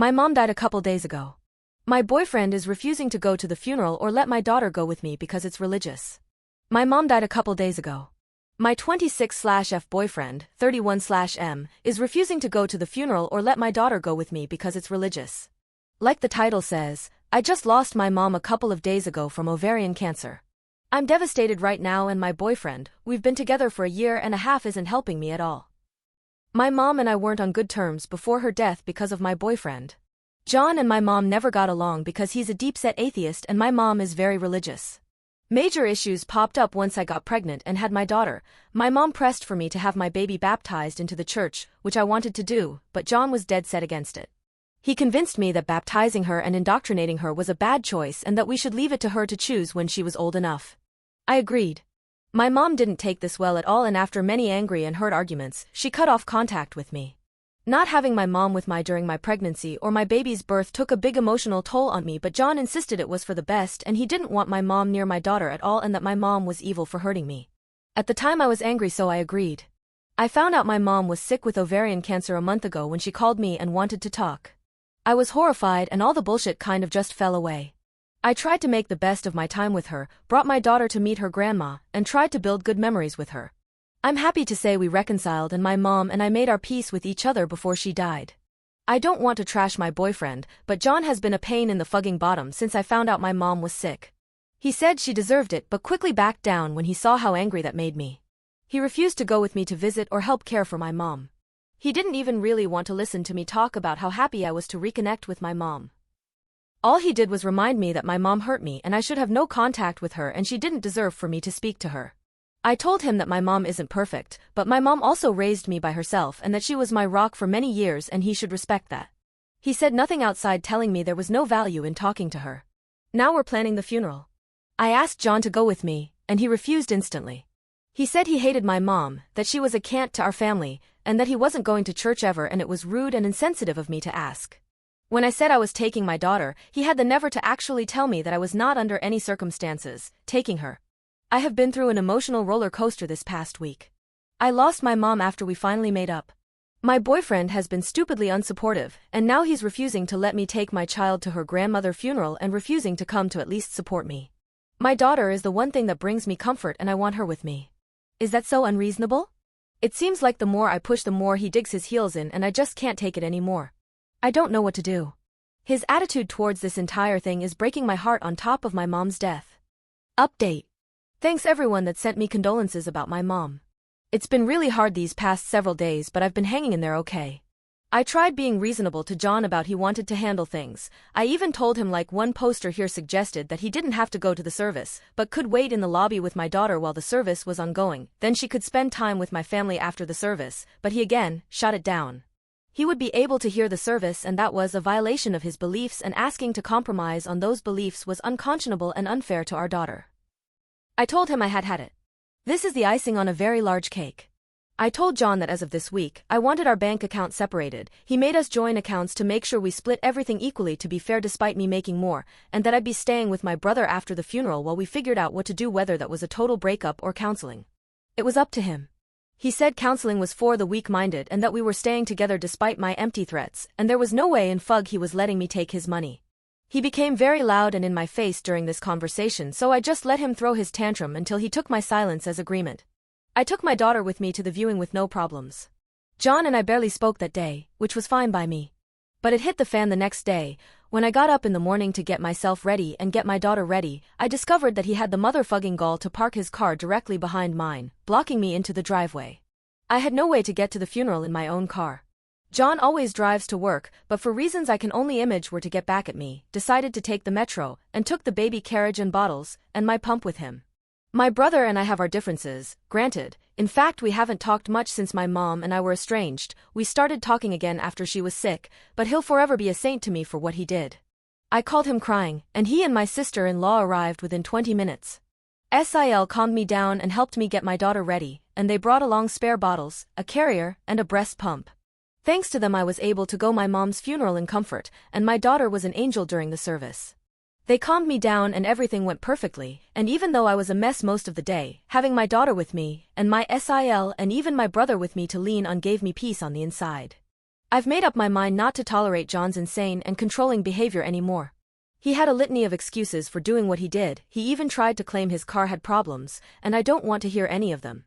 My mom died a couple days ago. My boyfriend is refusing to go to the funeral or let my daughter go with me because it's religious. My mom died a couple days ago. My 26/F boyfriend, 31/M, is refusing to go to the funeral or let my daughter go with me because it's religious. Like the title says, I just lost my mom a couple of days ago from ovarian cancer. I'm devastated right now, and my boyfriend, we've been together for a year and a half, isn't helping me at all. My mom and I weren't on good terms before her death because of my boyfriend. John and my mom never got along because he's a deep-set atheist and my mom is very religious. Major issues popped up once I got pregnant and had my daughter. My mom pressed for me to have my baby baptized into the church, which I wanted to do, but John was dead set against it. He convinced me that baptizing her and indoctrinating her was a bad choice and that we should leave it to her to choose when she was old enough. I agreed. My mom didn't take this well at all, and after many angry and hurt arguments, she cut off contact with me. Not having my mom with me during my pregnancy or my baby's birth took a big emotional toll on me, but John insisted it was for the best and he didn't want my mom near my daughter at all and that my mom was evil for hurting me. At the time I was angry, so I agreed. I found out my mom was sick with ovarian cancer a month ago when she called me and wanted to talk. I was horrified and all the bullshit kind of just fell away. I tried to make the best of my time with her, brought my daughter to meet her grandma, and tried to build good memories with her. I'm happy to say we reconciled and my mom and I made our peace with each other before she died. I don't want to trash my boyfriend, but John has been a pain in the fucking bottom since I found out my mom was sick. He said she deserved it but quickly backed down when he saw how angry that made me. He refused to go with me to visit or help care for my mom. He didn't even really want to listen to me talk about how happy I was to reconnect with my mom. All he did was remind me that my mom hurt me and I should have no contact with her and she didn't deserve for me to speak to her. I told him that my mom isn't perfect, but my mom also raised me by herself and that she was my rock for many years and he should respect that. He said nothing outside telling me there was no value in talking to her. Now we're planning the funeral. I asked John to go with me, and he refused instantly. He said he hated my mom, that she was a cant to our family, and that he wasn't going to church ever and it was rude and insensitive of me to ask. When I said I was taking my daughter, he had the nerve to actually tell me that I was not under any circumstances taking her. I have been through an emotional roller coaster this past week. I lost my mom after we finally made up. My boyfriend has been stupidly unsupportive, and now he's refusing to let me take my child to her grandmother's funeral and refusing to come to at least support me. My daughter is the one thing that brings me comfort and I want her with me. Is that so unreasonable? It seems like the more I push the more he digs his heels in and I just can't take it anymore. I don't know what to do. His attitude towards this entire thing is breaking my heart on top of my mom's death. Update. Thanks everyone that sent me condolences about my mom. It's been really hard these past several days, but I've been hanging in there okay. I tried being reasonable to John about he wanted to handle things. I even told him, like one poster here suggested, that he didn't have to go to the service, but could wait in the lobby with my daughter while the service was ongoing, then she could spend time with my family after the service, but he again shot it down. He would be able to hear the service and that was a violation of his beliefs, and asking to compromise on those beliefs was unconscionable and unfair to our daughter. I told him I had had it. This is the icing on a very large cake. I told John that as of this week, I wanted our bank account separated. He made us join accounts to make sure we split everything equally to be fair despite me making more, and that I'd be staying with my brother after the funeral while we figured out what to do, whether that was a total breakup or counseling. It was up to him. He said counseling was for the weak-minded and that we were staying together despite my empty threats, and there was no way in fug he was letting me take his money. He became very loud and in my face during this conversation, so I just let him throw his tantrum until he took my silence as agreement. I took my daughter with me to the viewing with no problems. John and I barely spoke that day, which was fine by me. But it hit the fan the next day. When I got up in the morning to get myself ready and get my daughter ready, I discovered that he had the motherfucking gall to park his car directly behind mine, blocking me into the driveway. I had no way to get to the funeral in my own car. John always drives to work, but for reasons I can only imagine were to get back at me, decided to take the metro, and took the baby carriage and bottles, and my pump with him. My brother and I have our differences, granted. In fact, we haven't talked much since my mom and I were estranged. We started talking again after she was sick, but he'll forever be a saint to me for what he did. I called him crying, and he and my sister-in-law arrived within 20 minutes. SIL calmed me down and helped me get my daughter ready, and they brought along spare bottles, a carrier, and a breast pump. Thanks to them I was able to go my mom's funeral in comfort, and my daughter was an angel during the service. They calmed me down and everything went perfectly, and even though I was a mess most of the day, having my daughter with me, and my SIL and even my brother with me to lean on gave me peace on the inside. I've made up my mind not to tolerate John's insane and controlling behavior anymore. He had a litany of excuses for doing what he did. He even tried to claim his car had problems, and I don't want to hear any of them.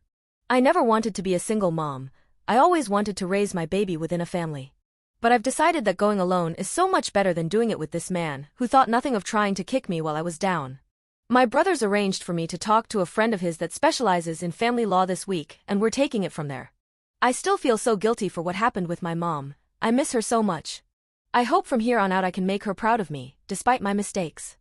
I never wanted to be a single mom. I always wanted to raise my baby within a family. But I've decided that going alone is so much better than doing it with this man, who thought nothing of trying to kick me while I was down. My brothers arranged for me to talk to a friend of his that specializes in family law this week, and we're taking it from there. I still feel so guilty for what happened with my mom. I miss her so much. I hope from here on out I can make her proud of me, despite my mistakes.